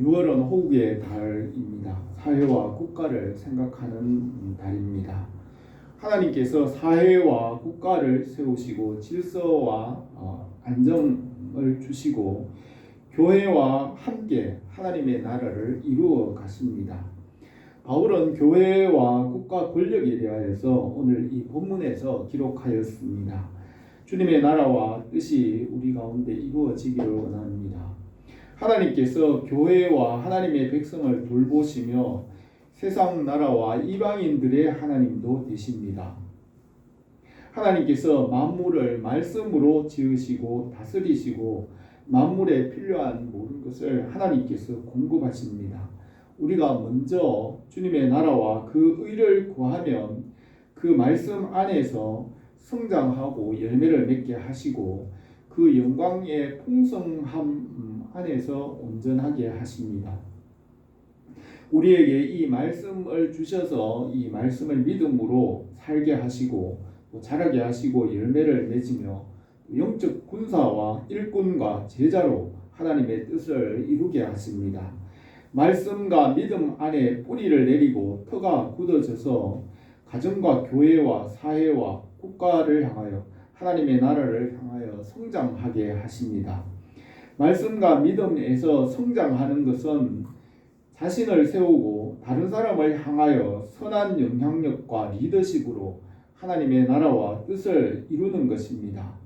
6월은 호국의 달입니다. 사회와 국가를 생각하는 달입니다. 하나님께서 사회와 국가를 세우시고 질서와 안정을 주시고 교회와 함께 하나님의 나라를 이루어 가십니다. 바울은 교회와 국가 권력에 대하여서 오늘 이 본문에서 기록하였습니다. 주님의 나라와 뜻이 우리 가운데 이루어지기를 원합니다. 하나님께서 교회와 하나님의 백성을 돌보시며 세상 나라와 이방인들의 하나님도 되십니다. 하나님께서 만물을 말씀으로 지으시고 다스리시고 만물에 필요한 모든 것을 하나님께서 공급하십니다. 우리가 먼저 주님의 나라와 그 의를 구하면 그 말씀 안에서 성장하고 열매를 맺게 하시고 그 영광의 풍성함 안에서 온전하게 하십니다. 우리에게 이 말씀을 주셔서 이 말씀을 믿음으로 살게 하시고 자라게 하시고 열매를 맺으며 영적 군사와 일꾼과 제자로 하나님의 뜻을 이루게 하십니다. 말씀과 믿음 안에 뿌리를 내리고 터가 굳어져서 가정과 교회와 사회와 국가를 향하여 하나님의 나라를 향하여 성장하게 하십니다. 말씀과 믿음에서 성장하는 것은 자신을 세우고 다른 사람을 향하여 선한 영향력과 리더십으로 하나님의 나라와 뜻을 이루는 것입니다.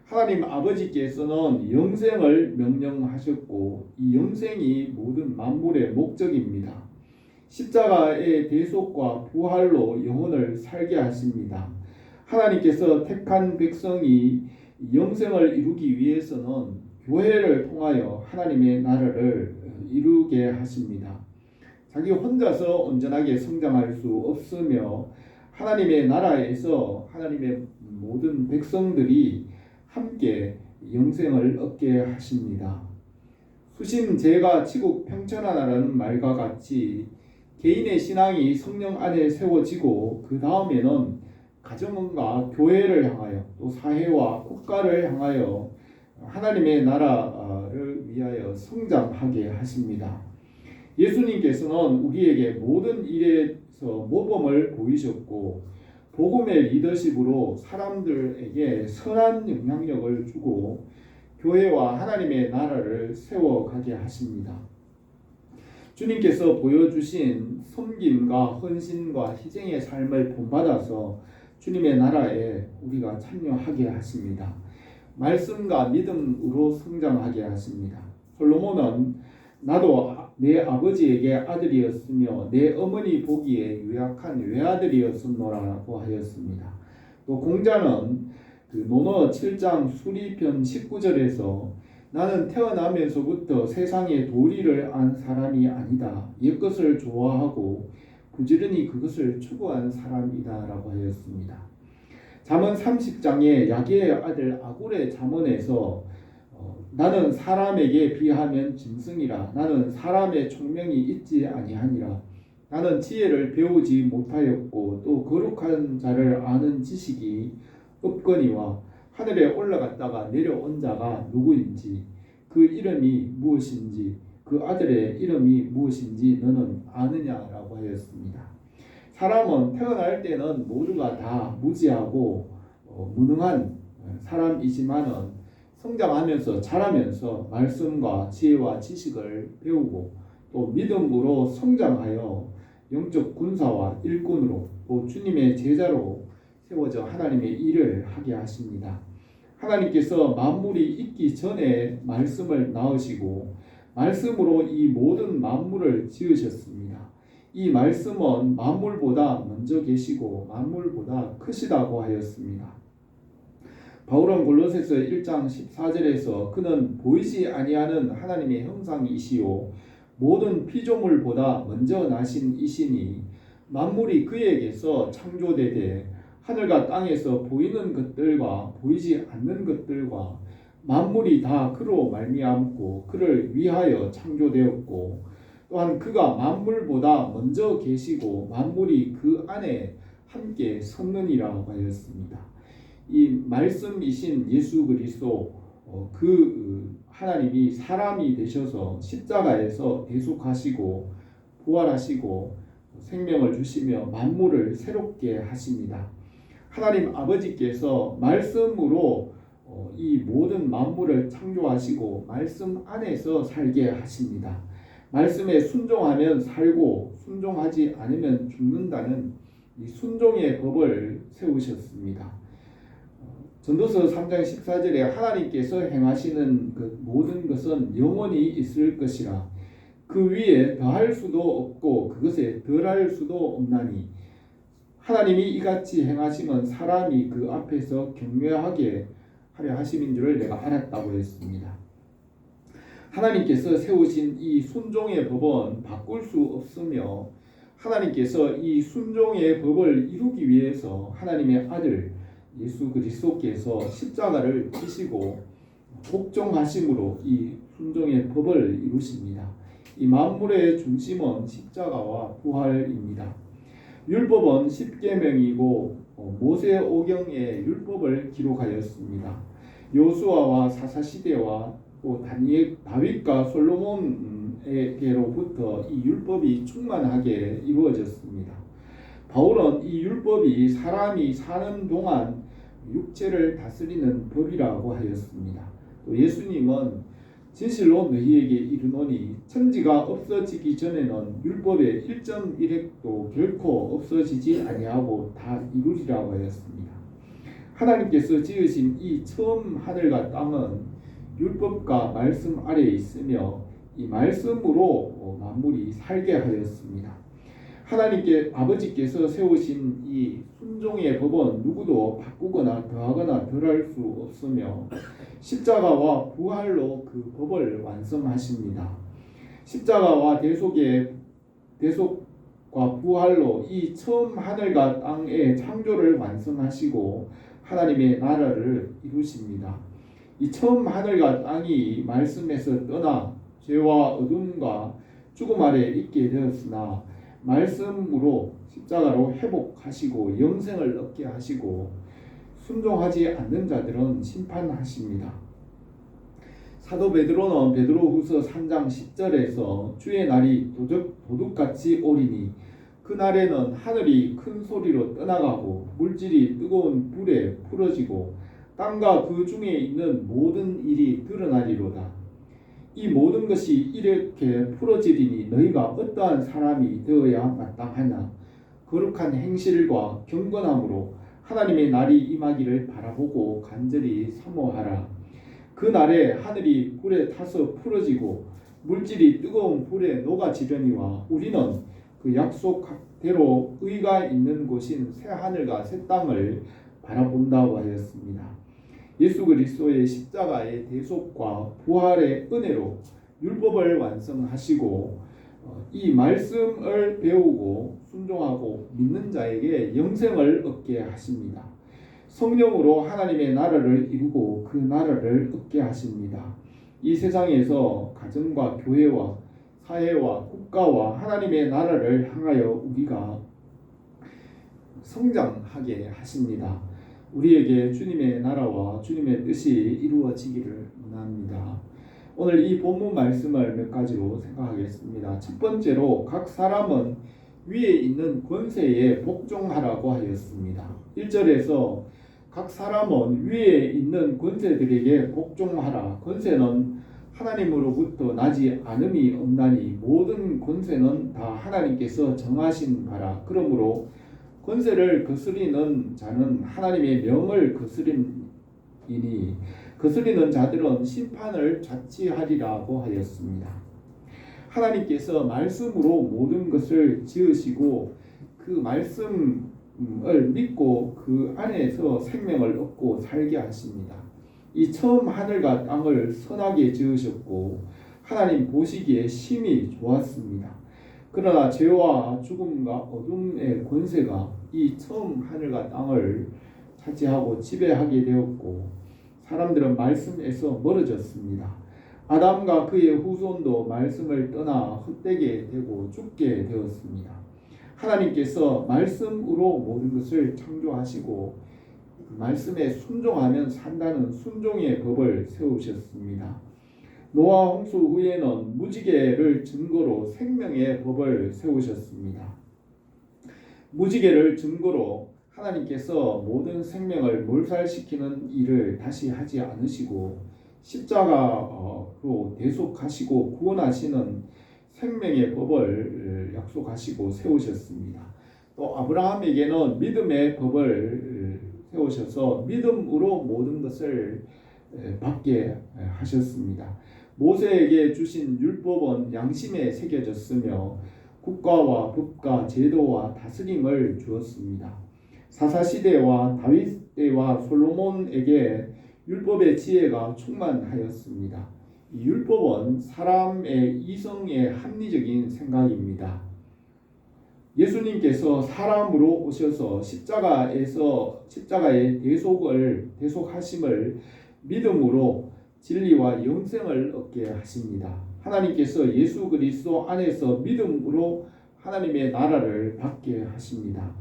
하나님 아버지께서는 영생을 명령하셨고 이 영생이 모든 만물의 목적입니다. 십자가의 대속과 부활로 영혼을 살게 하십니다. 하나님께서 택한 백성이 영생을 이루기 위해서는 교회를 통하여 하나님의 나라를 이루게 하십니다. 자기 혼자서 온전하게 성장할 수 없으며 하나님의 나라에서 하나님의 모든 백성들이 함께 영생을 얻게 하십니다. 수심제가 치국 평천하라는 말과 같이 개인의 신앙이 성령 안에 세워지고 그 다음에는 가정과 교회를 향하여 또 사회와 국가를 향하여 하나님의 나라를 위하여 성장하게 하십니다. 예수님께서는 우리에게 모든 일에서 모범을 보이셨고 복음의 리더십으로 사람들에게 선한 영향력을 주고 교회와 하나님의 나라를 세워가게 하십니다. 주님께서 보여주신 섬김과 헌신과 희생의 삶을 본받아서 주님의 나라에 우리가 참여하게 하십니다. 말씀과 믿음으로 성장하게 하십니다. 솔로몬은 나도 내 아버지에게 아들이었으며 내 어머니 보기에 유약한 외아들이었음노라고 하였습니다. 또 공자는 논어 7장 수리편 19절에서 나는 태어나면서부터 세상의 도리를 안 사람이 아니다. 옛것을 좋아하고 부지런히 그것을 추구한 사람이다 라고 하였습니다. 잠언 30장에 야게의 아들 아굴의 잠언에서 나는 사람에게 비하면 짐승이라. 나는 사람의 총명이 있지 아니하니라. 나는 지혜를 배우지 못하였고 또 거룩한 자를 아는 지식이 없거니와 하늘에 올라갔다가 내려온 자가 누구인지 그 이름이 무엇인지 그 아들의 이름이 무엇인지 너는 아느냐라고 하였습니다. 사람은 태어날 때는 모두가 다 무지하고 무능한 사람이지만은 성장하면서 자라면서 말씀과 지혜와 지식을 배우고 또 믿음으로 성장하여 영적 군사와 일꾼으로 또 주님의 제자로 세워져 하나님의 일을 하게 하십니다. 하나님께서 만물이 있기 전에 말씀을 낳으시고 말씀으로 이 모든 만물을 지으셨습니다. 이 말씀은 만물보다 먼저 계시고 만물보다 크시다고 하였습니다. 바울은 골로새서 1장 14절에서 그는 보이지 아니하는 하나님의 형상이시요 모든 피조물보다 먼저 나신 이시니 만물이 그에게서 창조되되 하늘과 땅에서 보이는 것들과 보이지 않는 것들과 만물이 다 그로 말미암고 그를 위하여 창조되었고 또한 그가 만물보다 먼저 계시고 만물이 그 안에 함께 섰느니라 하였습니다. 이 말씀이신 예수 그리스도 그 하나님이 사람이 되셔서 십자가에서 대속하시고 부활하시고 생명을 주시며 만물을 새롭게 하십니다. 하나님 아버지께서 말씀으로 이 모든 만물을 창조하시고 말씀 안에서 살게 하십니다. 말씀에 순종하면 살고 순종하지 않으면 죽는다는 이 순종의 법을 세우셨습니다. 전도서 3장 14절에 하나님께서 행하시는 그 모든 것은 영원히 있을 것이라 그 위에 더할 수도 없고 그것에 덜할 수도 없나니 하나님이 이같이 행하시면 사람이 그 앞에서 경외하게 하려 하심인 줄을 내가 알았다고 했습니다. 하나님께서 세우신 이 순종의 법은 바꿀 수 없으며 하나님께서 이 순종의 법을 이루기 위해서 하나님의 아들 예수 그리스도께서 십자가를 지시고 복종하심으로 이 순종의 법을 이루십니다. 이 만물의 중심은 십자가와 부활입니다. 율법은 십계명이고 모세 오경의 율법을 기록하였습니다. 요수아와 사사시대와 또 다윗과 솔로몬에게로부터 이 율법이 충만하게 이루어졌습니다. 바울은 이 율법이 사람이 사는 동안 육체를 다스리는 법이라고 하였습니다. 또 예수님은 진실로 너희에게 이르노니 천지가 없어지기 전에는 율법의 1.1획도 결코 없어지지 아니하고 다 이루리라고 하였습니다. 하나님께서 지으신 이 처음 하늘과 땅은 율법과 말씀 아래에 있으며 이 말씀으로 만물이 살게 하였습니다. 하나님께 아버지께서 세우신 이 순종의 법은 누구도 바꾸거나 더하거나 덜할 수 없으며 십자가와 부활로 그 법을 완성하십니다. 십자가와 대속과 부활로 이 처음 하늘과 땅의 창조를 완성하시고 하나님의 나라를 이루십니다. 이 처음 하늘과 땅이 말씀에서 떠나 죄와 어둠과 죽음 아래 있게 되었으나 말씀으로 십자가로 회복하시고 영생을 얻게 하시고 순종하지 않는 자들은 심판하십니다. 사도 베드로는 베드로후서 3장 10절에서 주의 날이 도둑같이 오리니 그날에는 하늘이 큰 소리로 떠나가고 물질이 뜨거운 불에 풀어지고 땅과 그 중에 있는 모든 일이 드러나리로다. 이 모든 것이 이렇게 풀어지리니 너희가 어떠한 사람이 되어야 마땅하냐. 거룩한 행실과 경건함으로 하나님의 날이 임하기를 바라보고 간절히 사모하라. 그 날에 하늘이 불에 타서 풀어지고 물질이 뜨거운 불에 녹아지려니와 우리는 그 약속대로 의가 있는 곳인 새 하늘과 새 땅을 바라본다고 하였습니다. 예수 그리스도의 십자가의 대속과 부활의 은혜로 율법을 완성하시고 이 말씀을 배우고 순종하고 믿는 자에게 영생을 얻게 하십니다. 성령으로 하나님의 나라를 이루고 그 나라를 얻게 하십니다. 이 세상에서 가정과 교회와 사회와 국가와 하나님의 나라를 향하여 우리가 성장하게 하십니다. 우리에게 주님의 나라와 주님의 뜻이 이루어지기를 원합니다. 오늘 이 본문 말씀을 몇 가지로 생각하겠습니다. 첫 번째로 각 사람은 위에 있는 권세에 복종하라고 하였습니다. 1절에서 각 사람은 위에 있는 권세들에게 복종하라. 권세는 하나님으로부터 나지 않음이 없나니 모든 권세는 다 하나님께서 정하신 바라. 그러므로 권세를 거스리는 자는 하나님의 명을 거스림이니 거스리는 자들은 심판을 자취하리라고 하였습니다. 하나님께서 말씀으로 모든 것을 지으시고 그 말씀을 믿고 그 안에서 생명을 얻고 살게 하십니다. 이 처음 하늘과 땅을 선하게 지으셨고 하나님 보시기에 심히 좋았습니다. 그러나 죄와 죽음과 어둠의 권세가 이 처음 하늘과 땅을 차지하고 지배하게 되었고 사람들은 말씀에서 멀어졌습니다. 아담과 그의 후손도 말씀을 떠나 헛되게 되고 죽게 되었습니다. 하나님께서 말씀으로 모든 것을 창조하시고 말씀에 순종하면 산다는 순종의 법을 세우셨습니다. 노아 홍수 후에는 무지개를 증거로 생명의 법을 세우셨습니다. 무지개를 증거로 하나님께서 모든 생명을 몰살시키는 일을 다시 하지 않으시고 십자가로 대속하시고 구원하시는 생명의 법을 약속하시고 세우셨습니다. 또 아브라함에게는 믿음의 법을 세우셔서 믿음으로 모든 것을 받게 하셨습니다. 모세에게 주신 율법은 양심에 새겨졌으며 국가와 법과 제도와 다스림을 주었습니다. 사사시대와 다윗 때와 솔로몬에게 율법의 지혜가 충만하였습니다. 이 율법은 사람의 이성의 합리적인 생각입니다. 예수님께서 사람으로 오셔서 십자가의 대속하심을 믿음으로 진리와 영생을 얻게 하십니다. 하나님께서 예수 그리스도 안에서 믿음으로 하나님의 나라를 받게 하십니다.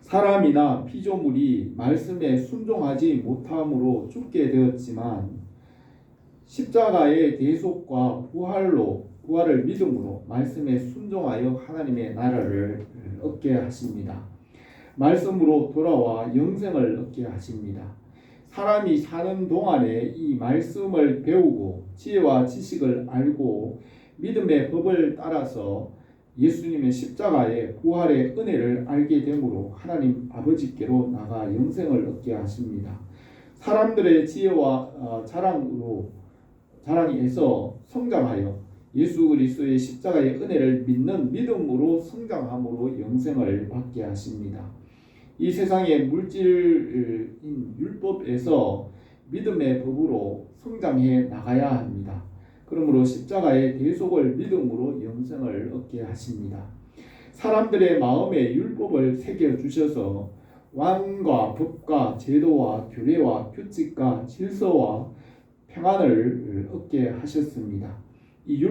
사람이나 피조물이 말씀에 순종하지 못함으로 죽게 되었지만 십자가의 대속과 부활을 믿음으로 말씀에 순종하여 하나님의 나라를 얻게 하십니다. 말씀으로 돌아와 영생을 얻게 하십니다. 사람이 사는 동안에 이 말씀을 배우고 지혜와 지식을 알고 믿음의 법을 따라서 예수님의 십자가의 부활의 은혜를 알게 되므로 하나님 아버지께로 나가 영생을 얻게 하십니다. 사람들의 지혜와 자랑에서 성장하여 예수 그리스도의 십자가의 은혜를 믿는 믿음으로 성장함으로 영생을 받게 하십니다. 이 세상의 물질인 율법에서 믿음의 법으로 성장해 나가야 합니다. 그러므로 십자가의 대속을 믿음으로 영생을 얻게 하십니다. 사람들의 마음에 율법을 새겨주셔서 왕과 법과 제도와 규례와 규칙과 질서와 평안을 얻게 하셨습니다. 이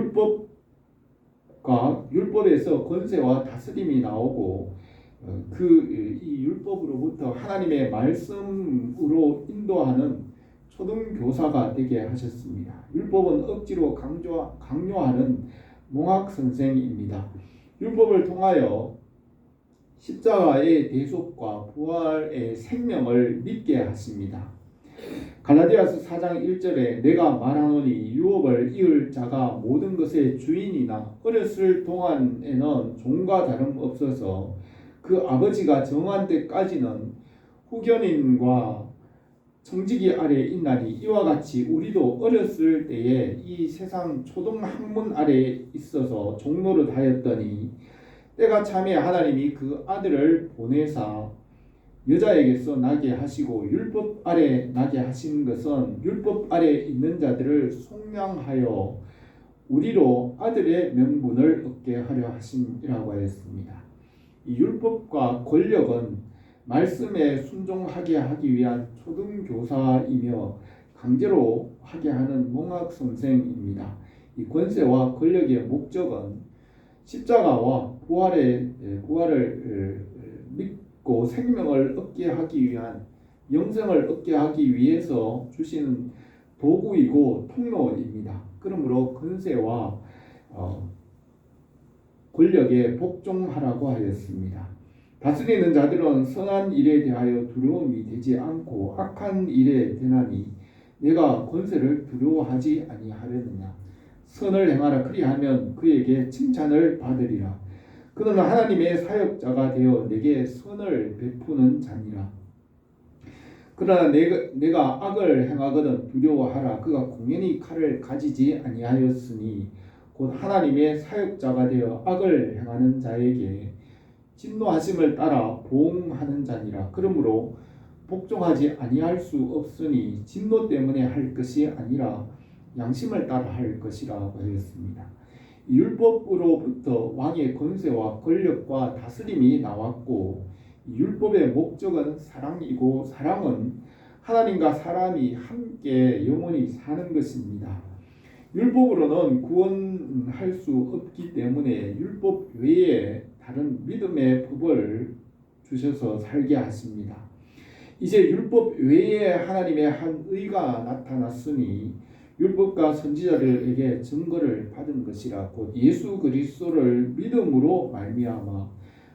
율법에서 권세와 다스림이 나오고 이 율법으로부터 하나님의 말씀으로 인도하는 초등교사가 되게 하셨습니다. 율법은 억지로 강요하는 몽학 선생입니다. 율법을 통하여 십자가의 대속과 부활의 생명을 믿게 하십니다. 갈라디아서 4장 1절에 내가 말하노니 유업을 이을 자가 모든 것의 주인이나 어렸을 동안에는 종과 다름없어서 그 아버지가 정한 때까지는 후견인과 청지기 아래에 있나니 이와 같이 우리도 어렸을 때에 이 세상 초등학문 아래에 있어서 종노릇 하였더니 때가 참에 하나님이 그 아들을 보내사 여자에게서 나게 하시고 율법 아래 나게 하신 것은 율법 아래 있는 자들을 속량하여 우리로 아들의 명분을 얻게 하려 하심이라고 하였습니다. 이 율법과 권력은 말씀에 순종하게 하기 위한 초등교사이며 강제로 하게 하는 몽학 선생입니다. 이 권세와 권력의 목적은 십자가와 부활을 믿고 생명을 얻게 하기 위한 영생을 얻게 하기 위해서 주시는 도구이고 통로입니다. 그러므로 권세와 권력에 복종하라고 하였습니다. 다스리는 자들은 선한 일에 대하여 두려움이 되지 않고 악한 일에 대하니 내가 권세를 두려워하지 아니하려느냐. 선을 행하라. 그리하면 그에게 칭찬을 받으리라. 그는 하나님의 사역자가 되어 내게 선을 베푸는 자니라. 그러나 내가 악을 행하거든 두려워하라. 그가 공연히 칼을 가지지 아니하였으니 곧 하나님의 사역자가 되어 악을 행하는 자에게 진노하심을 따라 보응하는 자니라. 그러므로 복종하지 아니할 수 없으니 진노 때문에 할 것이 아니라 양심을 따라 할 것이라고 하였습니다. 율법으로부터 왕의 권세와 권력과 다스림이 나왔고 율법의 목적은 사랑이고 사랑은 하나님과 사람이 함께 영원히 사는 것입니다. 율법으로는 구원할 수 없기 때문에 율법 외에 다른 믿음의 법을 주셔서 살게 하십니다. 이제 율법 외에 하나님의 한 의가 나타났으니 율법과 선지자들에게 증거를 받은 것이라 곧 예수 그리스도를 믿음으로 말미암아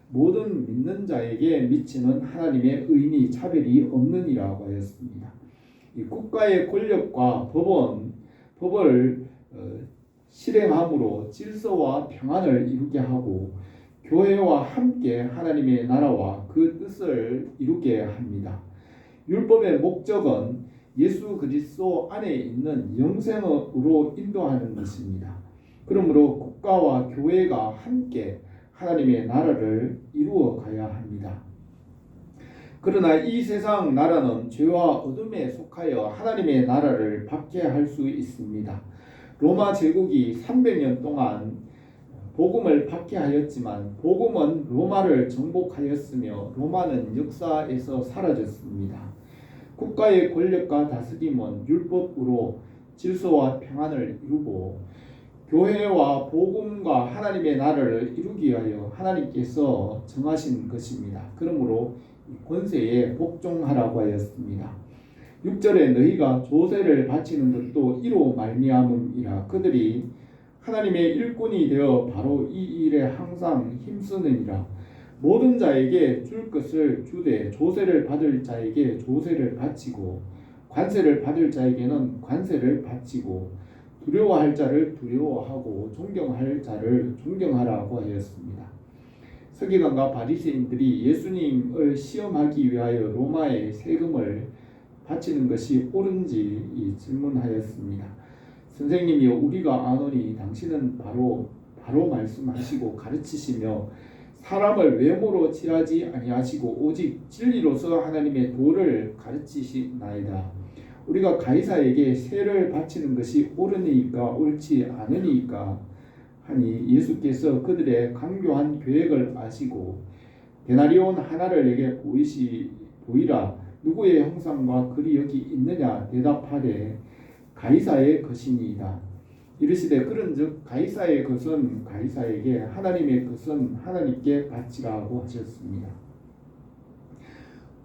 모든 믿는 자에게 미치는 하나님의 의인이 차별이 없느니라고 하였습니다. 이 국가의 권력과 법을 실행함으로 질서와 평안을 이루게 하고 교회와 함께 하나님의 나라와 그 뜻을 이루게 합니다. 율법의 목적은 예수 그리스도 안에 있는 영생으로 인도하는 것입니다. 그러므로 국가와 교회가 함께 하나님의 나라를 이루어 가야 합니다. 그러나 이 세상 나라는 죄와 어둠에 속하여 하나님의 나라를 박해할 수 있습니다. 로마 제국이 300년 동안 복음을 박해하였지만 복음은 로마를 정복하였으며 로마는 역사에서 사라졌습니다. 국가의 권력과 다스림은 율법으로 질서와 평안을 이루고 교회와 복음과 하나님의 나라를 이루기 위하여 하나님께서 정하신 것입니다. 그러므로 권세에 복종하라고 하였습니다. 6절에 너희가 조세를 바치는 것도 이로 말미암음이라. 그들이 하나님의 일꾼이 되어 바로 이 일에 항상 힘쓰느니라. 모든 자에게 줄 것을 주되 조세를 받을 자에게 조세를 바치고 관세를 받을 자에게는 관세를 바치고 두려워할 자를 두려워하고 존경할 자를 존경하라고 하였습니다. 서기관과 바리새인들이 예수님을 시험하기 위하여 로마에 세금을 바치는 것이 옳은지 질문하였습니다. 선생님이여 우리가 아노니 당신은 바로 말씀하시고 가르치시며 사람을 외모로 칠하지 아니하시고 오직 진리로서 하나님의 도를 가르치시나이다. 우리가 가이사에게 세를 바치는 것이 옳으니까 옳지 않으니까 하니 예수께서 그들의 강교한 계획을 아시고 데나리온 하나를 내게 보이라. 누구의 형상과 글이 여기 있느냐 대답하되 가이사의 것이니이다. 이르시되 그런즉 가이사의 것은 가이사에게 하나님의 것은 하나님께 바치라고 하셨습니다.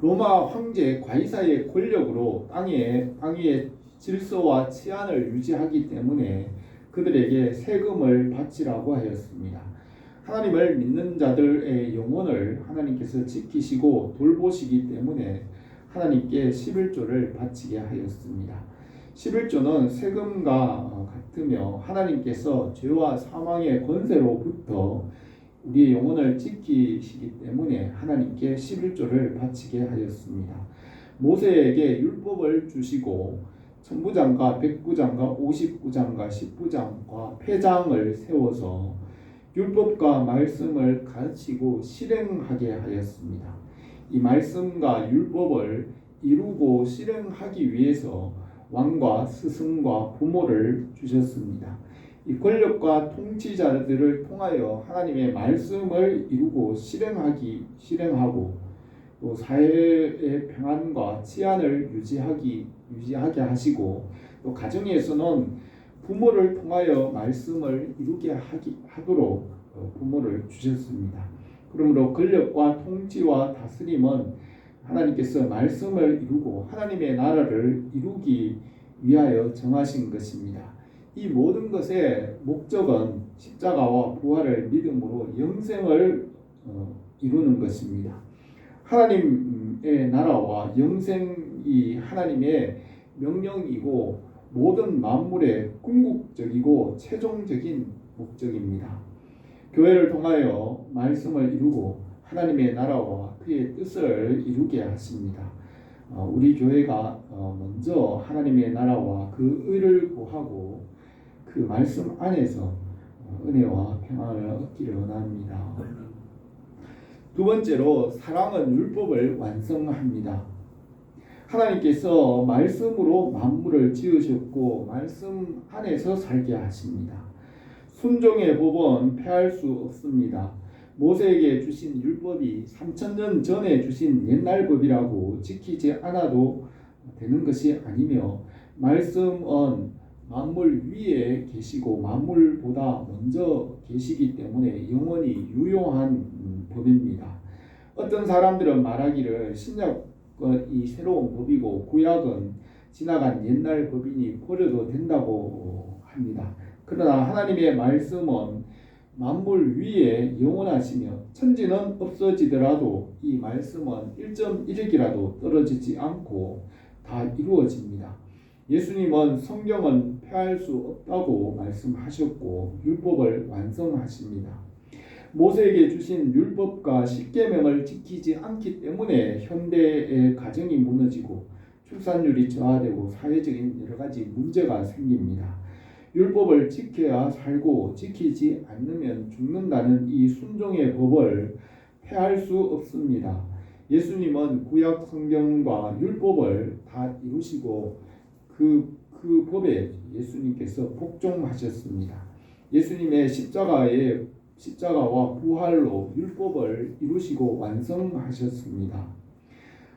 로마 황제 가이사의 권력으로 땅 위의 질서와 치안을 유지하기 때문에 그들에게 세금을 바치라고 하였습니다. 하나님을 믿는 자들의 영혼을 하나님께서 지키시고 돌보시기 때문에 하나님께 11조를 바치게 하였습니다. 11조는 세금과 같으며 하나님께서 죄와 사망의 권세로부터 우리의 영혼을 지키시기 때문에 하나님께 11조를 바치게 하였습니다. 모세에게 율법을 주시고 천부장과 백부장과 50부장과 10부장과 회장을 세워서 율법과 말씀을 가르치고 실행하게 하였습니다. 이 말씀과 율법을 이루고 실행하기 위해서 왕과 스승과 부모를 주셨습니다. 이 권력과 통치자들을 통하여 하나님의 말씀을 이루고 실행하고 또 사회의 평안과 치안을 유지하게 하시고 또 가정에서는 부모를 통하여 말씀을 이루게 하도록 부모를 주셨습니다. 그러므로 권력과 통치와 다스림은 하나님께서 말씀을 이루고 하나님의 나라를 이루기 위하여 정하신 것입니다. 이 모든 것의 목적은 십자가와 부활을 믿음으로 영생을 이루는 것입니다. 하나님의 나라와 영생이 하나님의 명령이고 모든 만물의 궁극적이고 최종적인 목적입니다. 교회를 통하여 말씀을 이루고 하나님의 나라와 그의 뜻을 이루게 하십니다. 우리 교회가 먼저 하나님의 나라와 그 의를 구하고 그 말씀 안에서 은혜와 평안을 얻기를 원합니다. 두 번째로 사랑은 율법을 완성합니다. 하나님께서 말씀으로 만물을 지으셨고 말씀 안에서 살게 하십니다. 순종의 법은 폐할 수 없습니다. 모세에게 주신 율법이 3000년 전에 주신 옛날 법이라고 지키지 않아도 되는 것이 아니며 말씀은 만물 위에 계시고 만물보다 먼저 계시기 때문에 영원히 유효한 법입니다. 어떤 사람들은 말하기를 신약은 이 새로운 법이고 구약은 지나간 옛날 법이니 버려도 된다고 합니다. 그러나 하나님의 말씀은 만물 위에 영원하시며 천지는 없어지더라도 이 말씀은 1.1핵이라도 떨어지지 않고 다 이루어집니다. 예수님은 성경은 폐할 수 없다고 말씀하셨고 율법을 완성하십니다. 모세에게 주신 율법과 십계명을 지키지 않기 때문에 현대의 가정이 무너지고 출산율이 저하되고 사회적인 여러 가지 문제가 생깁니다. 율법을 지켜야 살고 지키지 않으면 죽는다는 이 순종의 법을 폐할 수 없습니다. 예수님은 구약 성경과 율법을 다 이루시고 그 법에 예수님께서 복종하셨습니다. 예수님의 십자가와 부활로 율법을 이루시고 완성하셨습니다.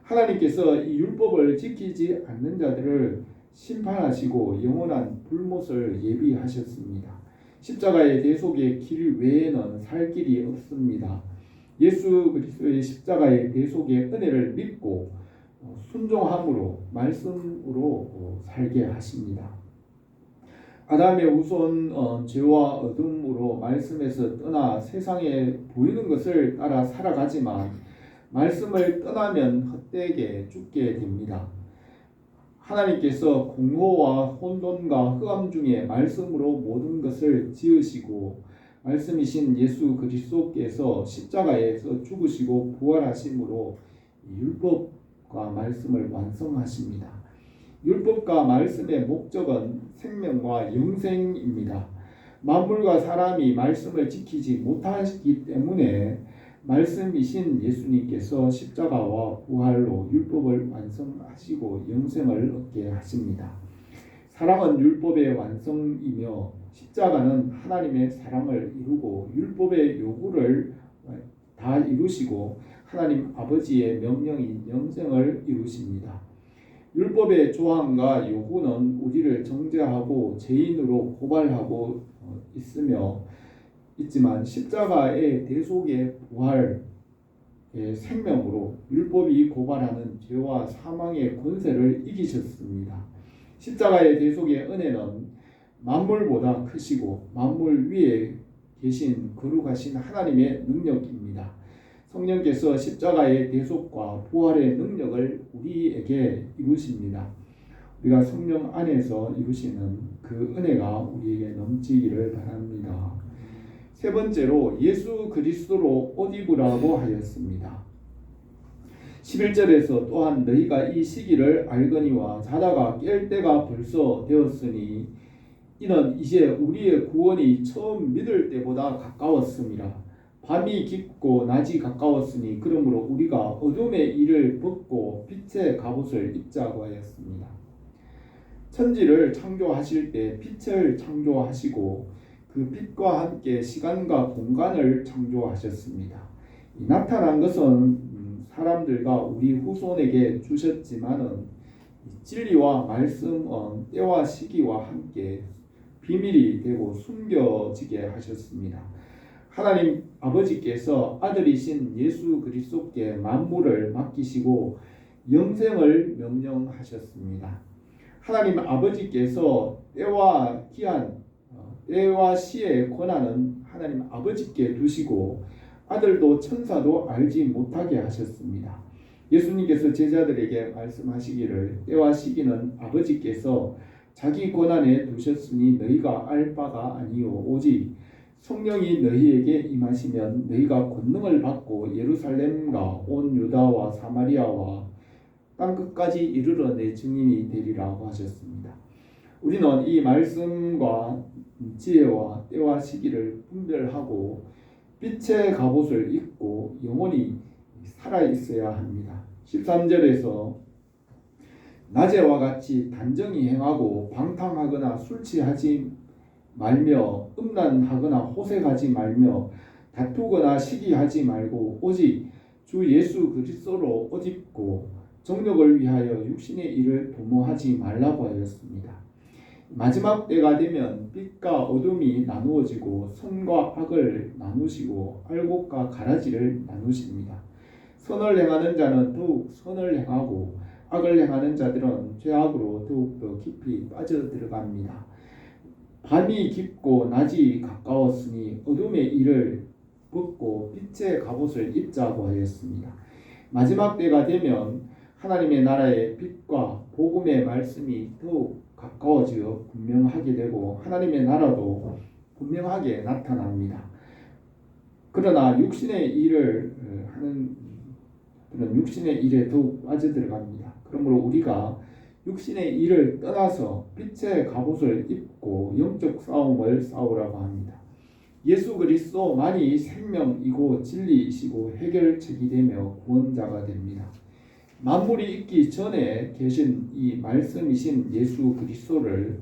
하나님께서 이 율법을 지키지 않는 자들을 심판하시고 영원한 불못을 예비하셨습니다. 십자가의 대속의 길 외에는 살 길이 없습니다. 예수 그리스도의 십자가의 대속의 은혜를 믿고 순종함으로 말씀으로 살게 하십니다. 아담의 후손 죄와 어둠으로 말씀에서 떠나 세상에 보이는 것을 따라 살아가지만 말씀을 떠나면 헛되게 죽게 됩니다. 하나님께서 공허와 혼돈과 흑암 중에 말씀으로 모든 것을 지으시고 말씀이신 예수 그리스도께서 십자가에서 죽으시고 부활하심으로 율법과 말씀을 완성하십니다. 율법과 말씀의 목적은 생명과 영생입니다. 만물과 사람이 말씀을 지키지 못하기 때문에 말씀이신 예수님께서 십자가와 부활로 율법을 완성하시고 영생을 얻게 하십니다. 사랑은 율법의 완성이며 십자가는 하나님의 사랑을 이루고 율법의 요구를 다 이루시고 하나님 아버지의 명령인 영생을 이루십니다. 율법의 조항과 요구는 우리를 정죄하고 죄인으로 고발하고 있지만 십자가의 대속의 부활의 생명으로 율법이 고발하는 죄와 사망의 권세를 이기셨습니다. 십자가의 대속의 은혜는 만물보다 크시고 만물 위에 계신 거룩하신 하나님의 능력입니다. 성령께서 십자가의 대속과 부활의 능력을 우리에게 이루십니다. 우리가 성령 안에서 이루시는 그 은혜가 우리에게 넘치기를 바랍니다. 세 번째로 예수 그리스도로 옷 입으라고 하였습니다. 11절에서 또한 너희가 이 시기를 알거니와 자다가 깰 때가 벌써 되었으니 이는 이제 우리의 구원이 처음 믿을 때보다 가까웠습니다. 밤이 깊고 낮이 가까웠으니 그러므로 우리가 어둠의 일을 벗고 빛의 갑옷을 입자고 하였습니다. 천지를 창조하실 때 빛을 창조하시고 그 빛과 함께 시간과 공간을 창조하셨습니다. 나타난 것은 사람들과 우리 후손에게 주셨지만은 진리와 말씀은 때와 시기와 함께 비밀이 되고 숨겨지게 하셨습니다. 하나님 아버지께서 아들이신 예수 그리스도께 만물을 맡기시고 영생을 명령하셨습니다. 하나님 아버지께서 때와 시의 권한은 하나님 아버지께 두시고 아들도 천사도 알지 못하게 하셨습니다. 예수님께서 제자들에게 말씀하시기를 때와 시기는 아버지께서 자기 권한에 두셨으니 너희가 알 바가 아니요 오직 성령이 너희에게 임하시면 너희가 권능을 받고 예루살렘과 온 유다와 사마리아와 땅끝까지 이르러 내 증인이 되리라고 하셨습니다. 우리는 이 말씀과 지혜와 때와 시기를 분별하고 빛의 갑옷을 입고 영원히 살아 있어야 합니다. 13절에서 낮에와 같이 단정히 행하고 방탕하거나 술 취하지 말며 음란하거나 호색하지 말며 다투거나 시기하지 말고 오직 주 예수 그리스도로 옷 입고 정욕을 위하여 육신의 일을 도모하지 말라고 하였습니다. 마지막 때가 되면 빛과 어둠이 나누어지고 선과 악을 나누시고 알곡과 가라지를 나누십니다. 선을 행하는 자는 더욱 선을 행하고 악을 행하는 자들은 죄악으로 더욱더 깊이 빠져들어갑니다. 밤이 깊고 낮이 가까웠으니 어둠의 일을 벗고 빛의 갑옷을 입자고 하였습니다. 마지막 때가 되면 하나님의 나라의 빛과 복음의 말씀이 더욱 가까워지어 분명하게 되고 하나님의 나라도 분명하게 나타납니다. 그러나 육신의 일을 하는 그런 육신의 일에 더욱 빠져들어갑니다. 그러므로 우리가 육신의 일을 떠나서 빛의 갑옷을 입고 영적 싸움을 싸우라고 합니다. 예수 그리스도만이 생명이고 진리이시고 해결책이 되며 구원자가 됩니다. 만물이 있기 전에 계신 이 말씀이신 예수 그리스도를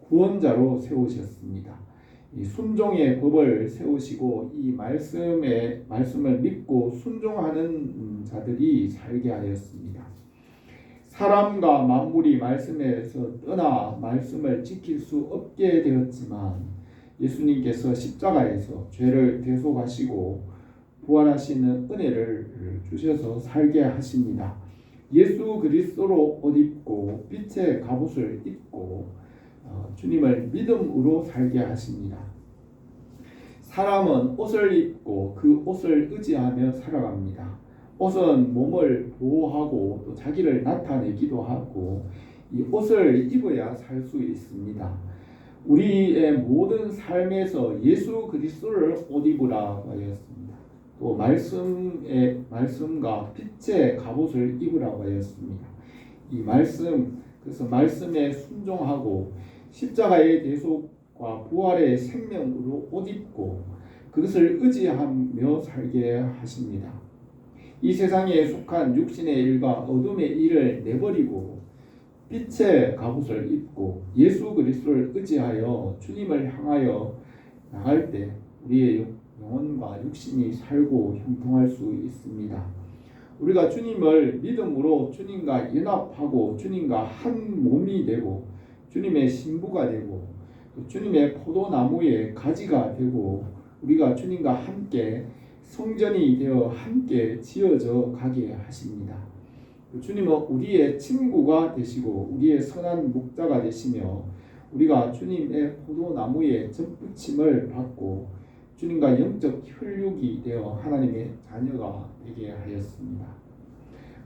구원자로 세우셨습니다. 이 순종의 법을 세우시고 이 말씀을 믿고 순종하는 자들이 살게 하였습니다. 사람과 만물이 말씀에서 떠나 말씀을 지킬 수 없게 되었지만 예수님께서 십자가에서 죄를 대속하시고 부활하시는 은혜를 주셔서 살게 하십니다. 예수 그리스도로 옷 입고 빛의 갑옷을 입고 주님을 믿음으로 살게 하십니다. 사람은 옷을 입고 그 옷을 의지하며 살아갑니다. 옷은 몸을 보호하고 또 자기를 나타내기도 하고 이 옷을 입어야 살 수 있습니다. 우리의 모든 삶에서 예수 그리스도를 옷 입으라고 하였습니다. 또 말씀과 빛의 갑옷을 입으라고 하였습니다. 이 말씀, 그래서 말씀에 순종하고 십자가의 대속과 부활의 생명으로 옷 입고 그것을 의지하며 살게 하십니다. 이 세상에 속한 육신의 일과 어둠의 일을 내버리고 빛의 갑옷을 입고 예수 그리스도를 의지하여 주님을 향하여 나갈 때 우리의 영혼과 육신이 살고 형통할 수 있습니다. 우리가 주님을 믿음으로 주님과 연합하고 주님과 한 몸이 되고 주님의 신부가 되고 주님의 포도나무의 가지가 되고 우리가 주님과 함께 성전이 되어 함께 지어져 가게 하십니다. 주님은 우리의 친구가 되시고 우리의 선한 목자가 되시며 우리가 주님의 포도나무의 접붙임을 받고 주님과 영적 혈육이 되어 하나님의 자녀가 되게 하였습니다.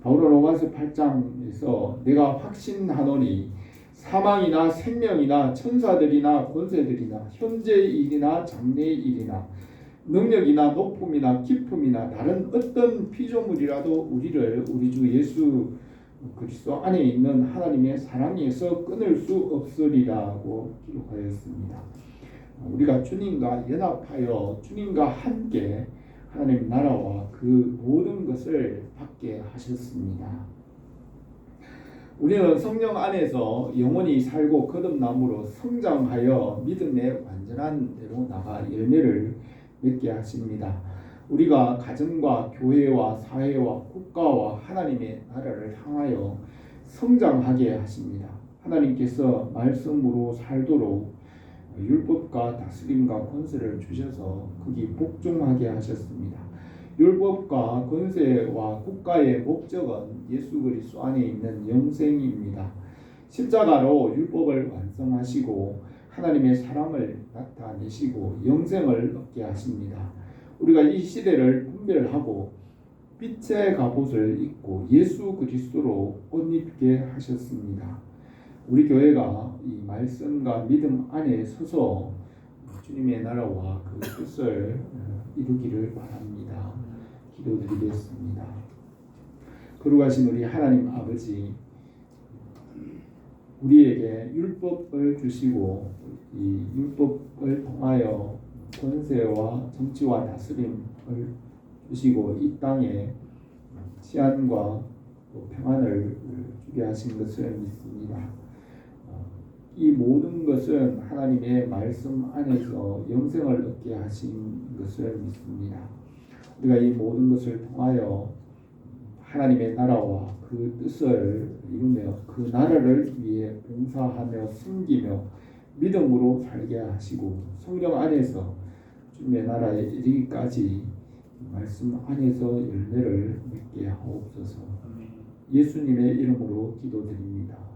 바울은 로마서 8장에서 내가 확신하노니 사망이나 생명이나 천사들이나 권세들이나 현재의 일이나 장래의 일이나 능력이나 높음이나 깊음이나 다른 어떤 피조물이라도 우리를 우리 주 예수 그리스도 안에 있는 하나님의 사랑에서 끊을 수 없으리라고 기록하였습니다. 우리가 주님과 연합하여 주님과 함께 하나님 나라와 그 모든 것을 받게 하셨습니다. 우리는 성령 안에서 영원히 살고 거듭남으로 성장하여 믿음의 완전한 대로 나가 열매를 맺게 하십니다. 우리가 가정과 교회와 사회와 국가와 하나님의 나라를 향하여 성장하게 하십니다. 하나님께서 말씀으로 살도록 율법과 다스림과 권세를 주셔서 거기 복종하게 하셨습니다. 율법과 권세와 국가의 목적은 예수 그리스도 안에 있는 영생입니다. 십자가로 율법을 완성하시고 하나님의 사랑을 나타내시고 영생을 얻게 하십니다. 우리가 이 시대를 분별하고 빛의 갑옷을 입고 예수 그리스도로 옷 입게 하셨습니다. 우리 교회가 이 말씀과 믿음 안에 서서 주님의 나라와 그 뜻을 이루기를 바랍니다. 기도드리겠습니다. 거룩하신 우리 하나님 아버지, 우리에게 율법을 주시고 이 율법을 통하여 권세와 정치와 다스림을 주시고 이 땅에 치안과 평안을 주게 하신 것을 믿습니다. 이 모든 것은 하나님의 말씀 안에서 영생을 얻게 하신 것을 믿습니다. 우리가 이 모든 것을 통하여 하나님의 나라와 그 뜻을 이루며 그 나라를 위해 봉사하며 섬기며 믿음으로 살게 하시고 성령 안에서 주님의 나라에 이르기까지 말씀 안에서 열매를 맺게 하옵소서. 예수님의 이름으로 기도드립니다.